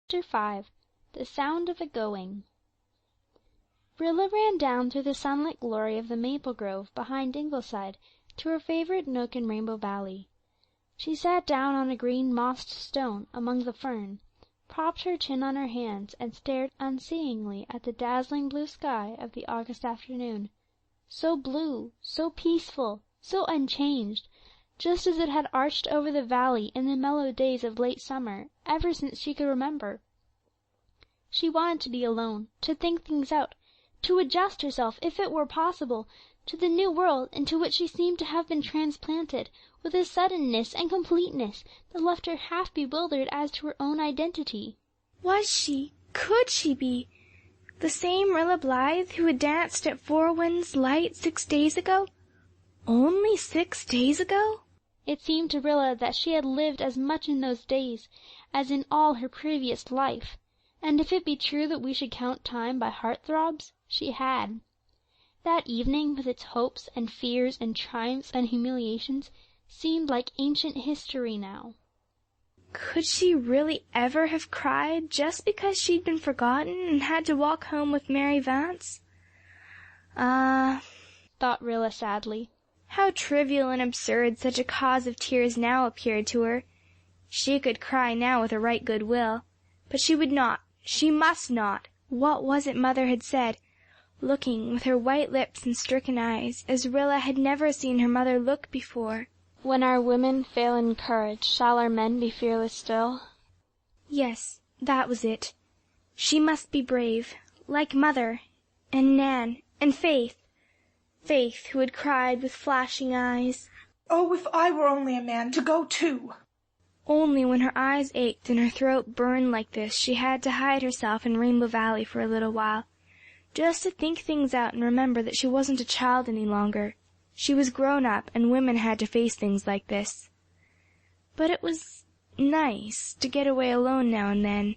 Chapter 5. The Sound of a Going. Rilla ran down through the sunlit glory of the maple grove behind Ingleside to her favourite nook in Rainbow Valley. She sat down on a green mossed stone among the fern, propped her chin on her hands, and stared unseeingly at the dazzling blue sky of the August afternoon, so blue, so peaceful, so unchanged, just as it had arched over the valley in the mellow days of late summer, ever since she could remember. She wanted to be alone, to think things out, to adjust herself, if it were possible, to the new world into which she seemed to have been transplanted with a suddenness and completeness that left her half bewildered as to her own identity. Could she be, the same Rilla Blythe who had danced at Four Winds Light 6 days ago? Only 6 days ago? It seemed to Rilla that she had lived as much in those days as in all her previous life, and if it be true that we should count time by heart-throbs, she had. That evening, with its hopes and fears and triumphs and humiliations, seemed like ancient history now. Could she really ever have cried just because she'd been forgotten and had to walk home with Mary Vance? Thought Rilla sadly. How trivial and absurd such a cause of tears now appeared to her. She could cry now with a right good will, but she would not, she must not. What was it Mother had said, looking with her white lips and stricken eyes, as Rilla had never seen her mother look before? When our women fail in courage, shall our men be fearless still? Yes, that was it. She must be brave, like Mother, and Nan, and Faith. Faith, who had cried with flashing eyes, "Oh, if I were only a man to go too!" Only when her eyes ached and her throat burned like this she had to hide herself in Rainbow Valley for a little while, just to think things out and remember that she wasn't a child any longer. She was grown up, and women had to face things like this. But it was nice to get away alone now and then,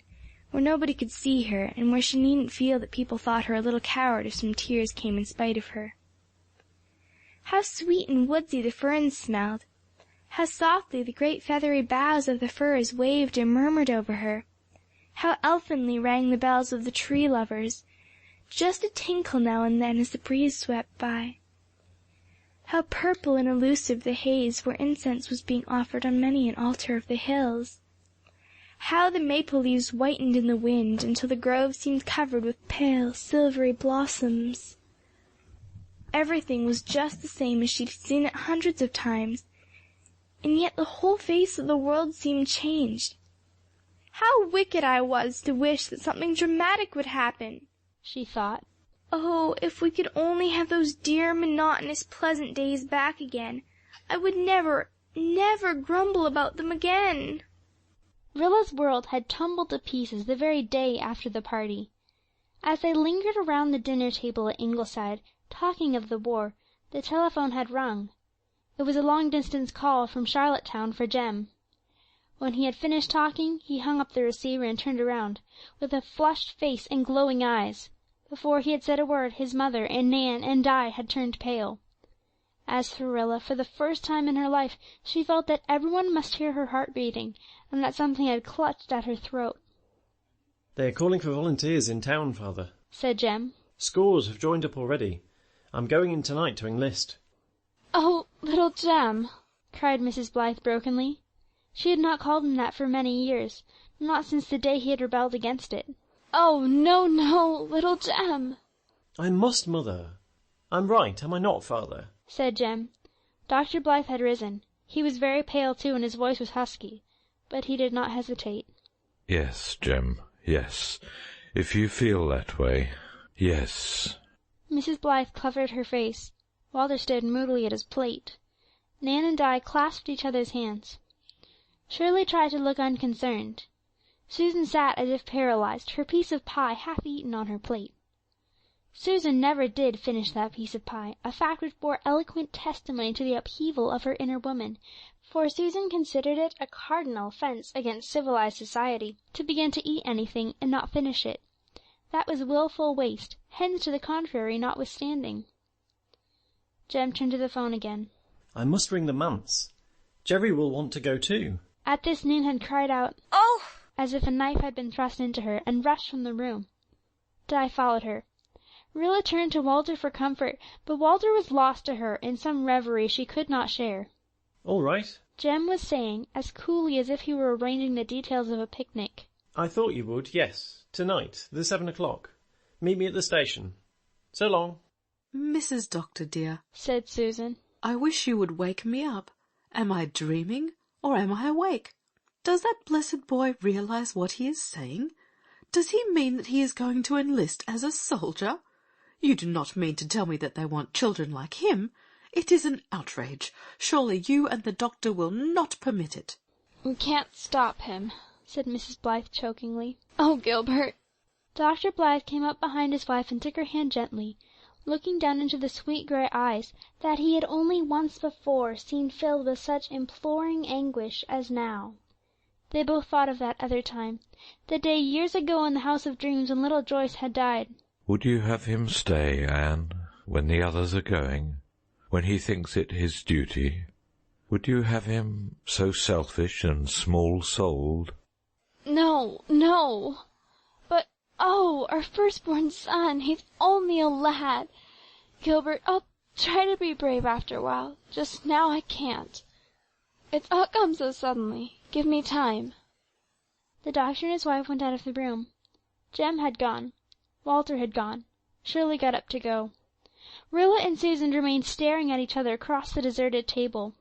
where nobody could see her, and where she needn't feel that people thought her a little coward if some tears came in spite of her. How sweet and woodsy the ferns smelled! How softly the great feathery boughs of the firs waved and murmured over her! How elfinly rang the bells of the tree lovers, just a tinkle now and then as the breeze swept by! How purple and elusive the haze where incense was being offered on many an altar of the hills! How the maple leaves whitened in the wind until the grove seemed covered with pale, silvery blossoms! Everything was just the same as she'd seen it hundreds of times, and yet the whole face of the world seemed changed. How wicked I was to wish that something dramatic would happen, she thought. Oh, if we could only have those dear, monotonous, pleasant days back again, I would never, never grumble about them again. Rilla's world had tumbled to pieces the very day after the party. As they lingered around the dinner table at Ingleside, talking of the war, the telephone had rung. It was a long-distance call from Charlottetown for Jem. When he had finished talking, he hung up the receiver and turned around, with a flushed face and glowing eyes. Before he had said a word, his mother and Nan and Di had turned pale. As for Rilla, for the first time in her life, she felt that everyone must hear her heart beating, and that something had clutched at her throat. "They are calling for volunteers in town, Father," said Jem. "Scores have joined up already. I'm going in tonight to enlist." "Oh, little Jem!" cried Mrs. Blythe brokenly. She had not called him that for many years, not since the day he had rebelled against it. "Oh, no, no, little Jem!" "I must, Mother. I'm right, am I not, Father?" said Jem. Dr. Blythe had risen. He was very pale too, and his voice was husky, but he did not hesitate. "Yes, Jem, yes. If you feel that way, yes." Mrs. Blythe covered her face. Walter stared moodily at his plate. Nan and Di clasped each other's hands. Shirley tried to look unconcerned. Susan sat as if paralyzed, her piece of pie half eaten on her plate. Susan never did finish that piece of pie, a fact which bore eloquent testimony to the upheaval of her inner woman, for Susan considered it a cardinal offence against civilized society to begin to eat anything and not finish it. That was wilful waste, hens to the contrary notwithstanding. Jem turned to the phone again. "I must ring the manse. Jerry will want to go too." At this Nan had cried out, "Oh, as if a knife had been thrust into her, and rushed from the room. Di followed her. Rilla turned to Walter for comfort, but Walter was lost to her in some reverie she could not share. All right. Jem was saying, as coolly as if he were arranging the details of a picnic. I thought you would, yes. Tonight, the 7 o'clock. Meet me at the station. So long. Mrs. Doctor, dear, said Susan. I wish you would wake me up. Am I dreaming, or am I awake? Does that blessed boy realize what he is saying? Does he mean that he is going to enlist as a soldier? You do not mean to tell me that they want children like him? It is an outrage. Surely you and the doctor will not permit it. We can't stop him, said Mrs. Blythe chokingly. Oh, Gilbert! Dr. Blythe came up behind his wife and took her hand gently, looking down into the sweet grey eyes that he had only once before seen filled with such imploring anguish as now. They both thought of that other time, the day years ago in the House of Dreams when little Joyce had died. Would you have him stay, Anne, when the others are going, when he thinks it his duty? Would you have him so selfish and small-souled? No, no. But, oh, our firstborn son, he's only a lad. Gilbert, I'll try to be brave after a while. Just now I can't. It's all come so suddenly. Give me time. The doctor and his wife went out of the room. Jem had gone. Walter had gone. Shirley got up to go. Rilla and Susan remained staring at each other across the deserted table.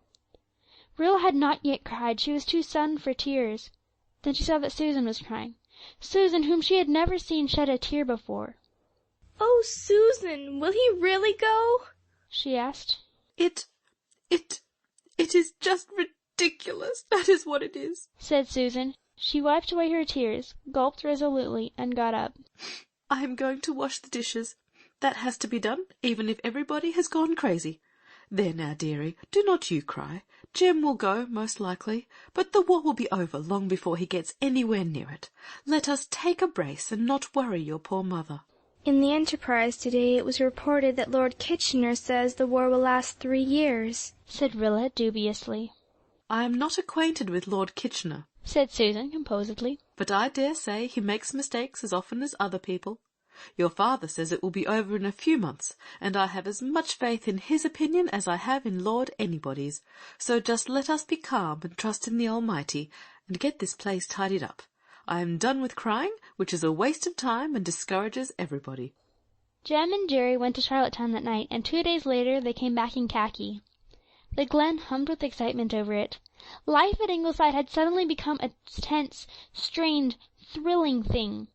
Rilla had not yet cried. She was too stunned for tears. Then she saw that Susan was crying. Susan, whom she had never seen shed a tear before. "Oh, Susan, will he really go?" she asked. It is just ridiculous. That is what it is, said Susan. She wiped away her tears, gulped resolutely, and got up. I am going to wash the dishes. That has to be done, even if everybody has gone crazy. There now, dearie, do not you cry. Jem will go, most likely, but the war will be over long before he gets anywhere near it. Let us take a brace and not worry your poor mother. In the Enterprise today it was reported that Lord Kitchener says the war will last 3 years, said Rilla dubiously. I am not acquainted with Lord Kitchener, said Susan composedly, but I dare say he makes mistakes as often as other people. Your father says it will be over in a few months, and I have as much faith in his opinion as I have in Lord Anybody's. So just let us be calm and trust in the Almighty, and get this place tidied up. I am done with crying, which is a waste of time and discourages everybody. Jem and Jerry went to Charlottetown that night, and 2 days later they came back in khaki. The Glen hummed with excitement over it. Life at Ingleside had suddenly become a tense, strained, thrilling thing.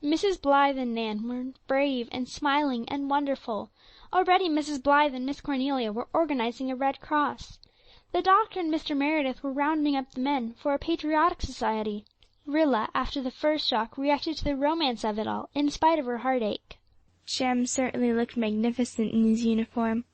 Mrs. Blythe and Nan were brave and smiling and wonderful. Already Mrs. Blythe and Miss Cornelia were organizing a Red Cross. The doctor and Mr. Meredith were rounding up the men for a patriotic society. Rilla, after the first shock, reacted to the romance of it all, in spite of her heartache. Jem certainly looked magnificent in his uniform.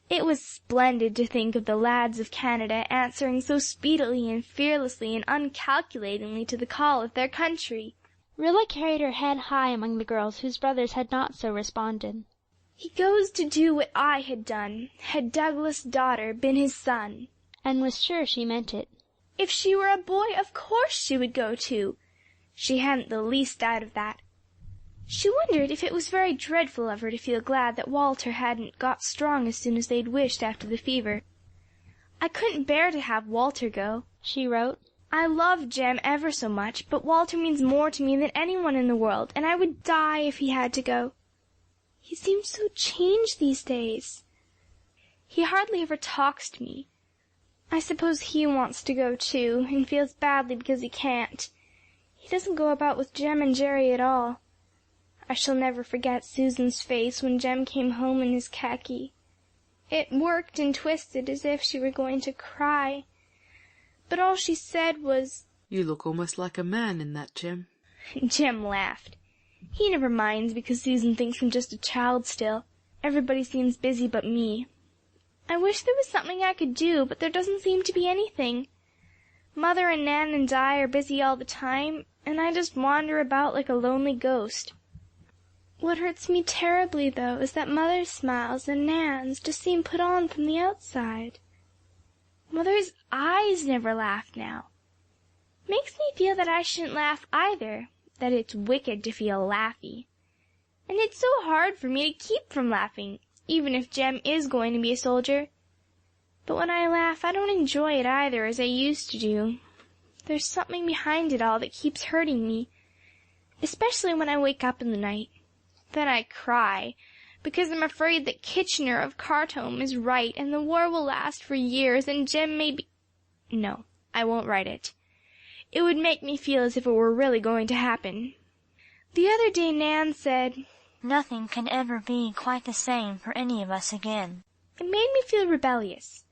It was splendid to think of the lads of Canada answering so speedily and fearlessly and uncalculatingly to the call of their country. Rilla carried her head high among the girls whose brothers had not so responded. He goes to do what I had done, had Douglas' daughter been his son. And was sure she meant it. If she were a boy, of course she would go too. She hadn't the least doubt of that. She wondered if it was very dreadful of her to feel glad that Walter hadn't got strong as soon as they'd wished after the fever. I couldn't bear to have Walter go, she wrote. I love Jem ever so much, but Walter means more to me than anyone in the world, and I would die if he had to go. He seems so changed these days. He hardly ever talks to me. I suppose he wants to go too, and feels badly because he can't. He doesn't go about with Jem and Jerry at all. I shall never forget Susan's face when Jem came home in his khaki. It worked and twisted as if she were going to cry. But all she said was, You look almost like a man in that, Jem. Jem laughed. He never minds because Susan thinks him just a child still. Everybody seems busy but me. I wish there was something I could do, but there doesn't seem to be anything. Mother and Nan and Di are busy all the time, and I just wander about like a lonely ghost. What hurts me terribly, though, is that Mother's smiles and Nan's just seem put on from the outside. Mother's eyes never laugh now. makes me feel that I shouldn't laugh either, that it's wicked to feel laughy. And it's so hard for me to keep from laughing, even if Jem is going to be a soldier. But when I laugh, I don't enjoy it either as I used to do. There's something behind it all that keeps hurting me, especially when I wake up in the night. Then I cry, because I'm afraid that Kitchener of Khartoum is right and the war will last for years and Jem may be— No, I won't write it. It would make me feel as if it were really going to happen. The other day Nan said, "Nothing can ever be quite the same for any of us again." It made me feel rebellious.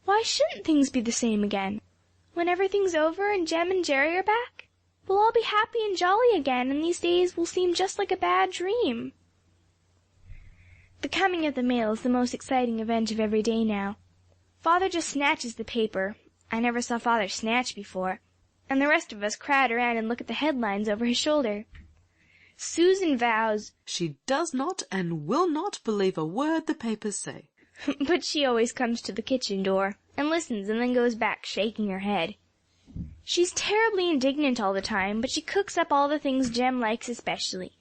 Why shouldn't things be the same again? When everything's over and Jem and Jerry are back, we'll all be happy and jolly again, and these days will seem just like a bad dream. The coming of the mail is the most exciting event of every day now. Father just snatches the paper. I never saw Father snatch before. And the rest of us crowd around and look at the headlines over his shoulder. Susan vows she does not and will not believe a word the papers say. But she always comes to the kitchen door and listens and then goes back shaking her head. She's terribly indignant all the time, but she cooks up all the things Jem likes especially,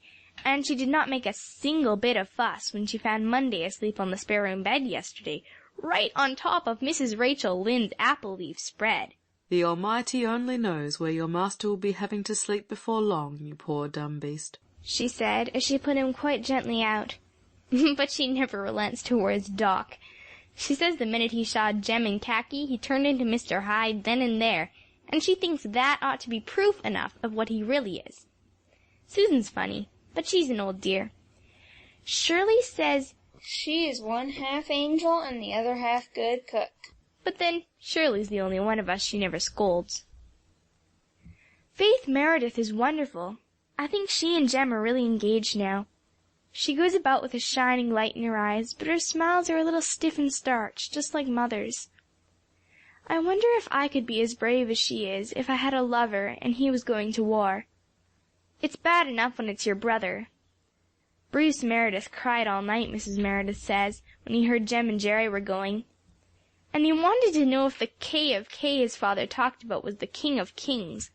and she did not make a single bit of fuss when she found Monday asleep on the spare room bed yesterday, right on top of Mrs. Rachel Lynde's apple leaf spread. The Almighty only knows where your master will be having to sleep before long, you poor dumb beast, she said, as she put him quite gently out. But she never relents towards Doc. She says the minute he saw Jem in khaki, he turned into Mr. Hyde then and there, and she thinks that ought to be proof enough of what he really is. Susan's funny, but she's an old dear. Shirley says she is one half angel and the other half good cook. But then, Shirley's the only one of us she never scolds. Faith Meredith is wonderful. I think she and Jem are really engaged now. She goes about with a shining light in her eyes, but her smiles are a little stiff and starched, just like Mother's. I wonder if I could be as brave as she is if I had a lover and he was going to war. It's bad enough when it's your brother. Bruce Meredith cried all night, Mrs. Meredith says, when he heard Jem and Jerry were going. And he wanted to know if the K of K his father talked about was the King of Kings.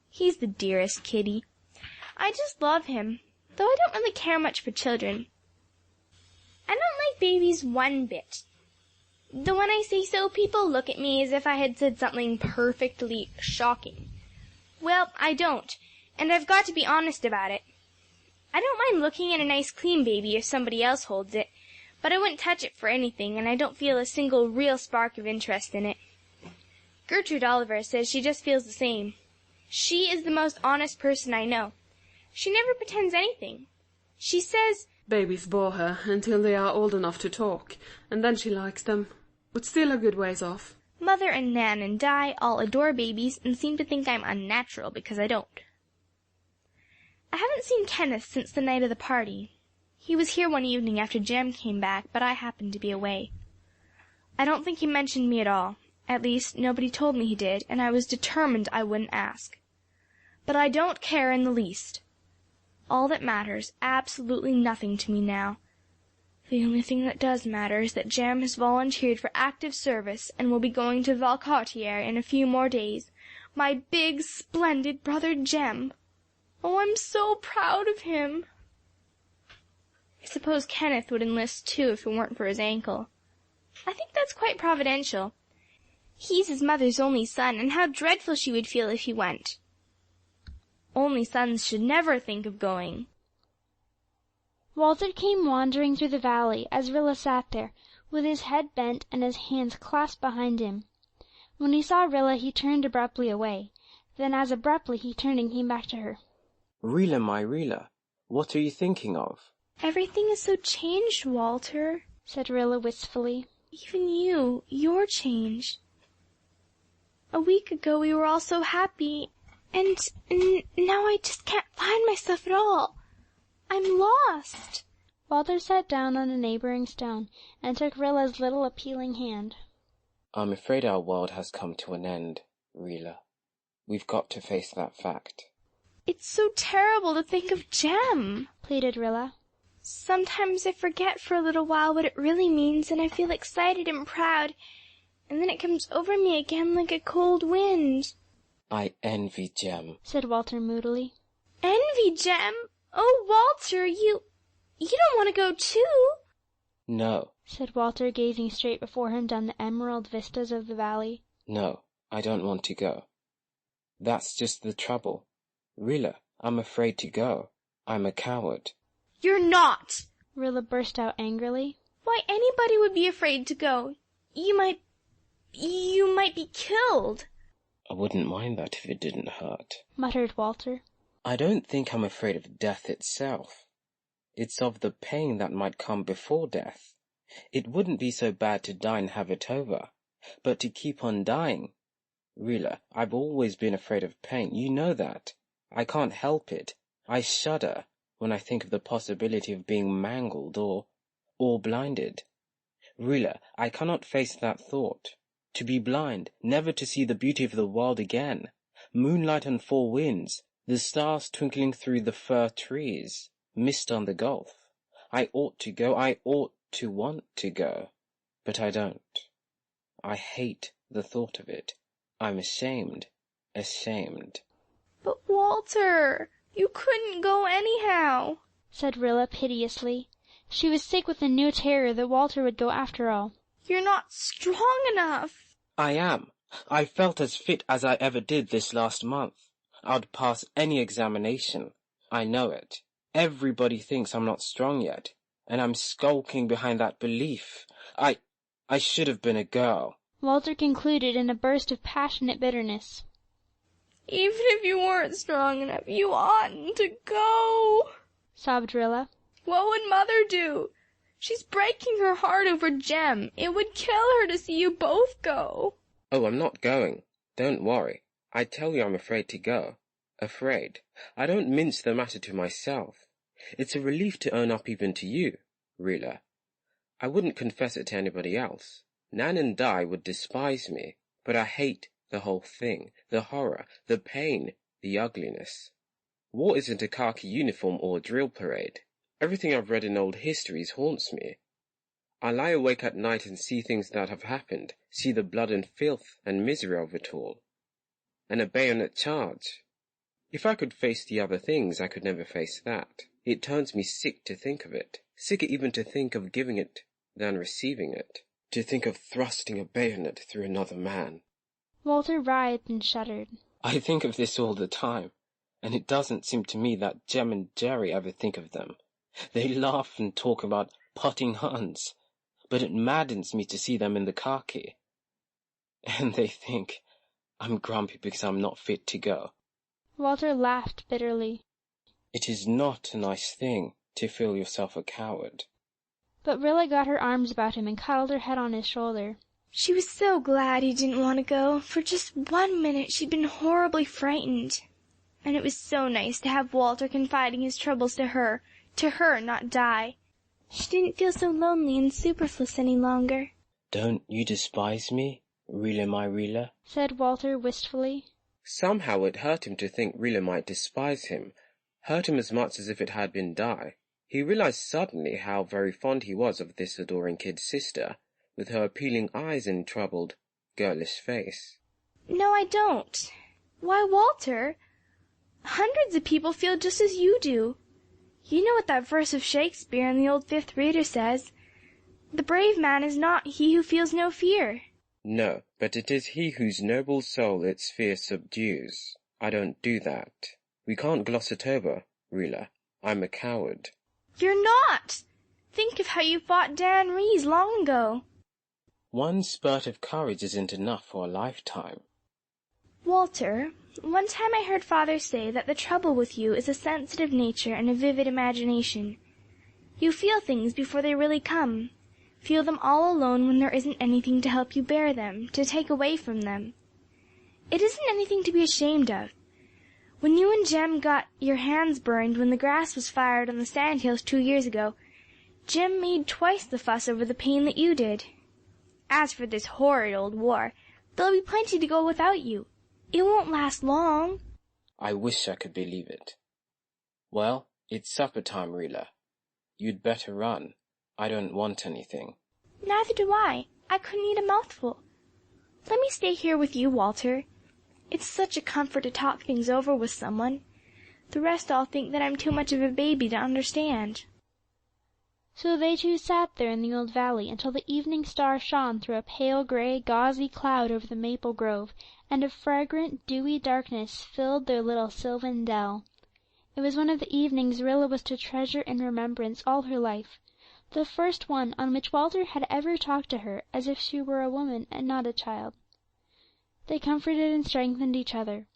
He's the dearest kitty. I just love him, though I don't really care much for children. I don't like babies one bit. Though when I say so, people look at me as if I had said something perfectly shocking. Well, I don't, and I've got to be honest about it. I don't mind looking at a nice clean baby if somebody else holds it, but I wouldn't touch it for anything, and I don't feel a single real spark of interest in it. Gertrude Oliver says she just feels the same. She is the most honest person I know. She never pretends anything. She says babies bore her until they are old enough to talk, and then she likes them, but still a good ways off. Mother and Nan and Di all adore babies and seem to think I'm unnatural because I don't. I haven't seen Kenneth since the night of the party. He was here one evening after Jem came back, but I happened to be away. I don't think he mentioned me at all. At least, nobody told me he did, and I was determined I wouldn't ask. But I don't care in the least. All that matters, absolutely nothing to me now. The only thing that does matter is that Jem has volunteered for active service and will be going to Valcartier in a few more days. My big, splendid brother Jem. Oh, I'm so proud of him. I suppose Kenneth would enlist too if it weren't for his ankle. I think that's quite providential. He's his mother's only son, and how dreadful she would feel if he went. Only sons should never think of going. Walter came wandering through the valley as Rilla sat there, with his head bent and his hands clasped behind him. When he saw Rilla he turned abruptly away. Then as abruptly he turned and came back to her. Rilla, my Rilla, what are you thinking of? Everything is so changed, Walter, said Rilla wistfully. Even you're changed. A week ago we were all so happy, and now I just can't find myself at all. I'm lost. Walter sat down on a neighboring stone and took Rilla's little appealing hand. I'm afraid our world has come to an end, Rilla. We've got to face that fact. It's so terrible to think of Jem, pleaded Rilla. Sometimes I forget for a little while what it really means, and I feel excited and proud, and then it comes over me again like a cold wind. I envy Jem, said Walter moodily. Envy, Jem? Oh, Walter, you don't want to go too? No, said Walter, gazing straight before him down the emerald vistas of the valley. no, I don't want to go. That's just the trouble. Rilla, I'm afraid to go. I'm a coward. You're not! Rilla burst out angrily. Why, anybody would be afraid to go. You might be killed. I wouldn't mind that if it didn't hurt, muttered Walter. I don't think I'm afraid of death itself. It's of the pain that might come before death. It wouldn't be so bad to die and have it over, but to keep on dying. Rilla, I've always been afraid of pain. You know that. I can't help it. I shudder when I think of the possibility of being mangled or blinded. Rilla, I cannot face that thought. To be blind, never to see the beauty of the world again. Moonlight on four winds, the stars twinkling through the fir trees, mist on the gulf. I ought to go, I ought to want to go, but I don't. I hate the thought of it. I'm ashamed. But Walter, you couldn't go anyhow, said Rilla piteously. She was sick with a new terror that Walter would go after all. You're not strong enough. I am. I felt as fit as I ever did this last month. I'd pass any examination. I know it. Everybody thinks I'm not strong yet, and I'm skulking behind that belief. I should have been a girl. Walter concluded in a burst of passionate bitterness. Even if you weren't strong enough, you oughtn't to go, sobbed Rilla. What would Mother do? She's breaking her heart over Jem. It would kill her to see you both go. Oh, I'm not going. Don't worry. I tell you I'm afraid to go. Afraid. I don't mince the matter to myself. It's a relief to own up even to you, Rilla. I wouldn't confess it to anybody else. Nan and Di would despise me, but I hate the whole thing, the horror, the pain, the ugliness. War isn't a khaki uniform or a drill parade. Everything I've read in old histories haunts me. I lie awake at night and see things that have happened, see the blood and filth and misery of it all. And a bayonet charge. If I could face the other things, I could never face that. It turns me sick to think of it, sicker even to think of giving it than receiving it, to think of thrusting a bayonet through another man. Walter writhed and shuddered. I think of this all the time, and it doesn't seem to me that Jem and Jerry ever think of them. They laugh and talk about potting Huns, but it maddens me to see them in the khaki. And they think I'm grumpy because I'm not fit to go. Walter laughed bitterly. It is not a nice thing to feel yourself a coward. But Rilla got her arms about him and cuddled her head on his shoulder. She was so glad he didn't want to go. For just 1 minute she'd been horribly frightened. And it was so nice to have Walter confiding his troubles to her, not Di. She didn't feel so lonely and superfluous any longer. Don't you despise me, Rilla my Rilla? Said Walter wistfully. Somehow it hurt him to think Rilla might despise him, hurt him as much as if it had been Di. He realized suddenly how very fond he was of this adoring kid sister, with her appealing eyes and troubled, girlish face. No, I don't. Why, Walter, hundreds of people feel just as you do. You know what that verse of Shakespeare in the old Fifth Reader says. The brave man is not he who feels no fear. No, but it is he whose noble soul its fear subdues. I don't do that. We can't gloss it over, Rilla. I'm a coward. You're not! Think of how you fought Dan Rees long ago. One spurt of courage isn't enough for a lifetime. Walter, one time I heard Father say that the trouble with you is a sensitive nature and a vivid imagination. You feel things before they really come. Feel them all alone when there isn't anything to help you bear them, to take away from them. It isn't anything to be ashamed of. When you and Jem got your hands burned when the grass was fired on the sandhills 2 years ago, Jem made twice the fuss over the pain that you did. As for this horrid old war, there'll be plenty to go without you. It won't last long. I wish I could believe it. Well, it's supper time, Rilla. You'd better run. I don't want anything. Neither do I. I couldn't eat a mouthful. Let me stay here with you, Walter. It's such a comfort to talk things over with someone. The rest all think that I'm too much of a baby to understand." So they two sat there in the old valley until the evening star shone through a pale grey, gauzy cloud over the maple grove, and a fragrant, dewy darkness filled their little sylvan dell. It was one of the evenings Rilla was to treasure in remembrance all her life, the first one on which Walter had ever talked to her as if she were a woman and not a child. They comforted and strengthened each other.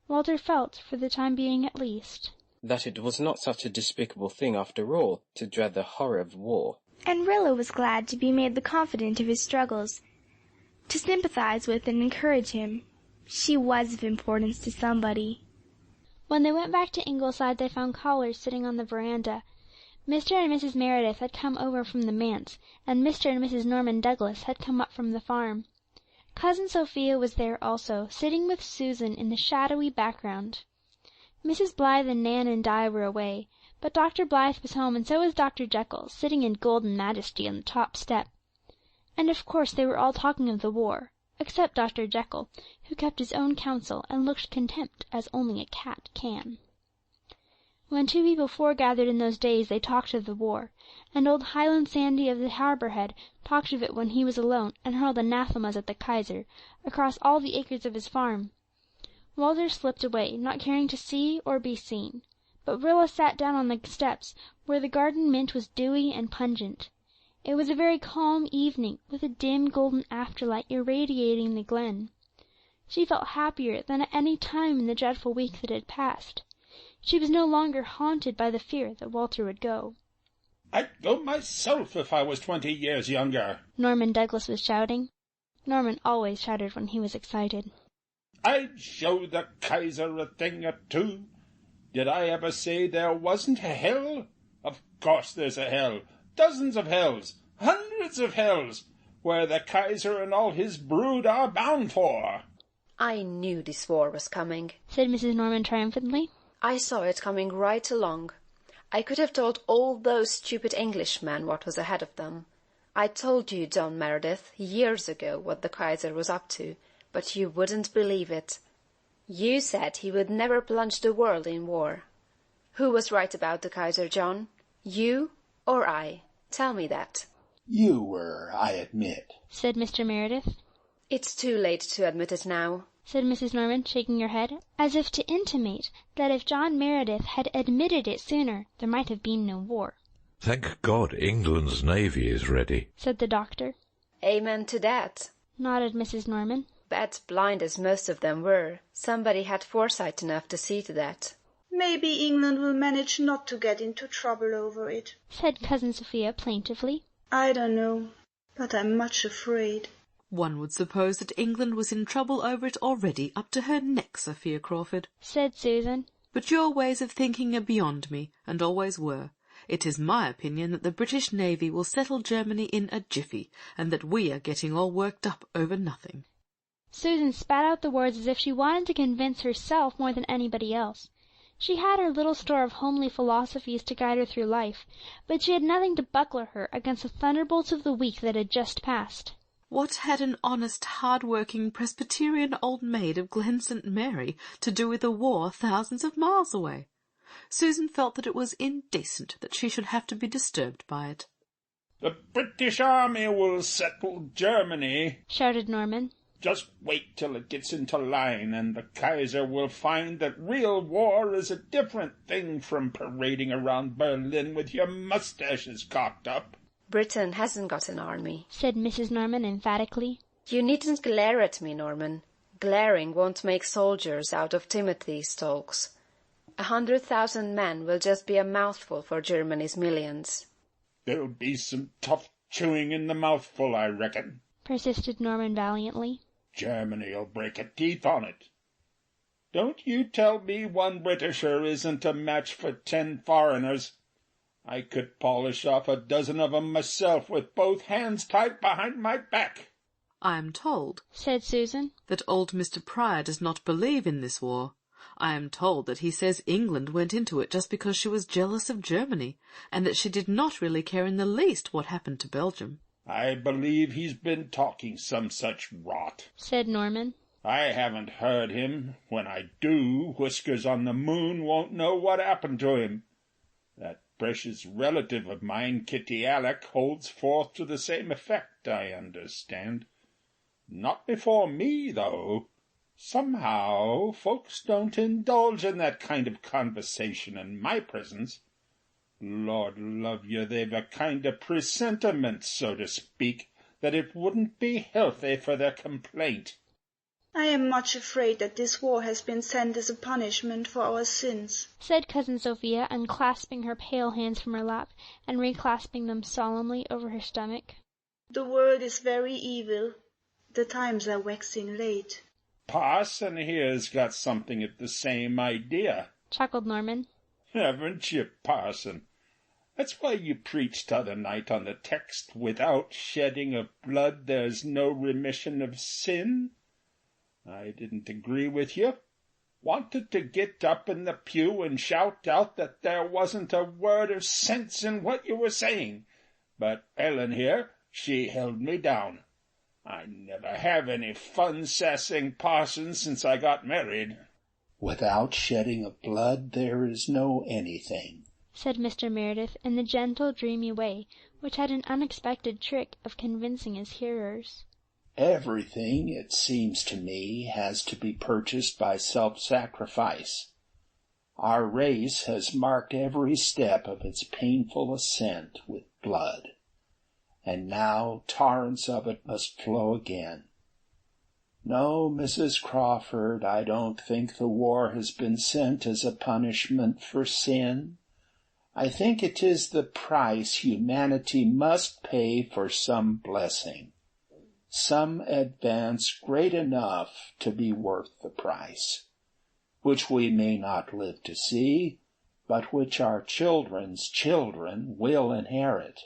Walter felt, for the time being at least, that it was not such a despicable thing after all to dread the horror of war. And Rilla was glad to be made the confidant of his struggles, to sympathize with and encourage him. She was of importance to somebody. When they went back to Ingleside they found callers sitting on the veranda. Mr. and Mrs. Meredith had come over from the manse, and Mr. and Mrs. Norman Douglas had come up from the farm. Cousin Sophia was there also, sitting with Susan in the shadowy background. Mrs. Blythe and Nan and Di were away, but Dr. Blythe was home, and so was Dr. Jekyll, sitting in golden majesty on the top step. And of course they were all talking of the war, except Dr. Jekyll, who kept his own counsel and looked contempt as only a cat can. When two people foregathered in those days they talked of the war, and old Highland Sandy of the Harbour Head talked of it when he was alone and hurled anathemas at the Kaiser across all the acres of his farm. Walter slipped away, not caring to see or be seen, but Rilla sat down on the steps where the garden mint was dewy and pungent. It was a very calm evening, with a dim golden afterlight irradiating the glen. She felt happier than at any time in the dreadful week that had passed. She was no longer haunted by the fear that Walter would go. "I'd go myself if I was 20 years younger," Norman Douglas was shouting. Norman always shouted when he was excited. "I'd show the Kaiser a thing or two. Did I ever say there wasn't a hell? Of course there's a hell. Dozens of hells, hundreds of hells, where the Kaiser and all his brood are bound for." "I knew this war was coming," said Mrs. Norman triumphantly. "I saw it coming right along. I could have told all those stupid Englishmen what was ahead of them. I told you, John Meredith, years ago what the Kaiser was up to, but you wouldn't believe it. You said he would never plunge the world in war. Who was right about the Kaiser, John? You or I? Tell me that." "You were, I admit," said Mr. Meredith. "It's too late to admit it now," said Mrs. Norman, shaking her head, as if to intimate that if John Meredith had admitted it sooner, there might have been no war. "Thank God England's navy is ready," said the doctor. "Amen to that," nodded Mrs. Norman. "But blind as most of them were, somebody had foresight enough to see to that." "Maybe England will manage not to get into trouble over it," said Cousin Sophia plaintively. "I don't know, but I'm much afraid." "One would suppose that England was in trouble over it already, up to her neck, Sophia Crawford," said Susan. "But your ways of thinking are beyond me, and always were. It is my opinion that the British Navy will settle Germany in a jiffy, and that we are getting all worked up over nothing." Susan spat out the words as if she wanted to convince herself more than anybody else. She had her little store of homely philosophies to guide her through life, but she had nothing to buckler her against the thunderbolts of the week that had just passed. What had an honest, hard-working Presbyterian old maid of Glen St. Mary to do with a war thousands of miles away? Susan felt that it was indecent that she should have to be disturbed by it. "The British Army will settle Germany," shouted Norman. "Just wait till it gets into line, and the Kaiser will find that real war is a different thing from parading around Berlin with your mustaches cocked up." "Britain hasn't got an army," said Mrs. Norman emphatically. "You needn't glare at me, Norman. Glaring won't make soldiers out of Timothy stalks. 100,000 men will just be a mouthful for Germany's millions." "There'll be some tough chewing in the mouthful, I reckon," persisted Norman valiantly. "Germany'll break her teeth on it. Don't you tell me one Britisher isn't a match for 10 foreigners. I could polish off a dozen of 'em myself with both hands tied behind my back." "I am told," said Susan, "that old Mr. Pryor does not believe in this war. I am told that he says England went into it just because she was jealous of Germany, and that she did not really care in the least what happened to Belgium." "I believe he's been talking some such rot," said Norman. I haven't heard him. When I do, Whiskers on the moon won't know what happened to him. That precious relative of mine, Kitty Alec, holds forth to the same effect, I understand. Not before me, though. Somehow folks don't indulge in that kind of conversation in my presence. Lord love you, they've a kind of presentiment, so to speak, that it wouldn't be healthy for their complaint. I am much afraid that this war has been sent as a punishment for our sins, said Cousin Sophia, unclasping her pale hands from her lap and reclasping them solemnly over her stomach. The world is very evil. The times are waxing late. Parson here's got something of the same idea, chuckled Norman. Haven't you, Parson? That's why you preached t'other night on the text, without shedding of blood there's no remission of sin. I didn't agree with you. Wanted to get up in the pew and shout out that there wasn't a word of sense in what you were saying. But Ellen here, she held me down. I never have any fun sassing parsons since I got married. Without shedding of blood there is no anything, said Mr. Meredith in the gentle, dreamy way which had an unexpected trick of convincing his hearers. Everything, it seems to me, has to be purchased by self-sacrifice. Our race has marked every step of its painful ascent with blood, and now torrents of it must flow again. No, Mrs. Crawford, I don't think the war has been sent as a punishment for sin. I think it is the price humanity must pay for some blessing, some advance great enough to be worth the price, which we may not live to see, but which our children's children will inherit.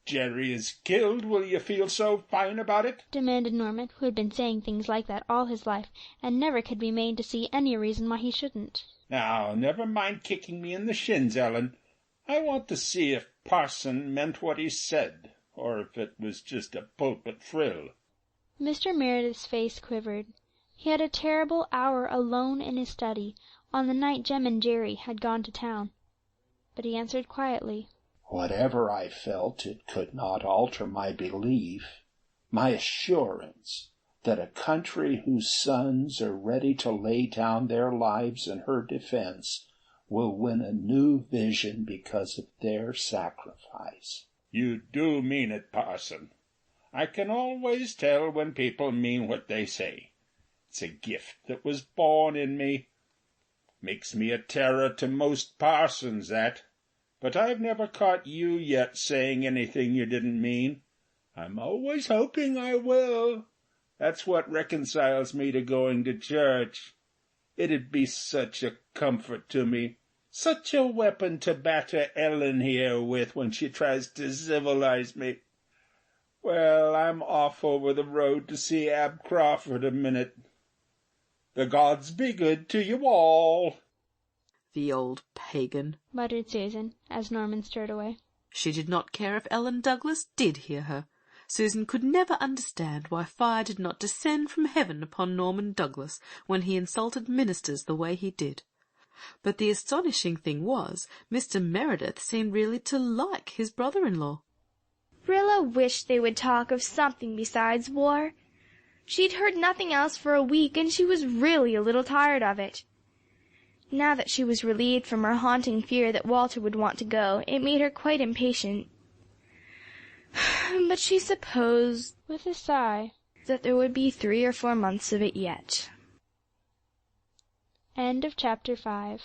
Jerry is killed, will you feel so fine about it? Demanded Norman, who had been saying things like that all his life, and never could be made to see any reason why he shouldn't. Now, never mind kicking me in the shins, Ellen. I want to see if Parson meant what he said, or if it was just a pulpit frill. Mr. Meredith's face quivered. He had a terrible hour alone in his study on the night Jem and Jerry had gone to town. But he answered quietly, Whatever I felt, it could not alter my belief, my assurance that a country whose sons are ready to lay down their lives in her defense will win a new vision because of their sacrifice. You do mean it, Parson. I can always tell when people mean what they say. It's a gift that was born in me. Makes me a terror to most parsons, that. But I've never caught you yet saying anything you didn't mean. I'm always hoping I will. That's what reconciles me to going to church. It'd be such a comfort to me, such a weapon to batter Ellen here with when she tries to civilize me. Well, I'm off over the road to see Ab Crawford a minute. The gods be good to you all. The old pagan, muttered Susan, as Norman stirred away. She did not care if Ellen Douglas did hear her. Susan could never understand why fire did not descend from heaven upon Norman Douglas when he insulted ministers the way he did. But the astonishing thing was, Mr. Meredith seemed really to like his brother-in-law. Rilla wished they would talk of something besides war. She'd heard nothing else for a week, and she was really a little tired of it. Now that she was relieved from her haunting fear that Walter would want to go, it made her quite impatient. But she supposed, with a sigh, that there would be 3 or 4 months of it yet. End of chapter 5.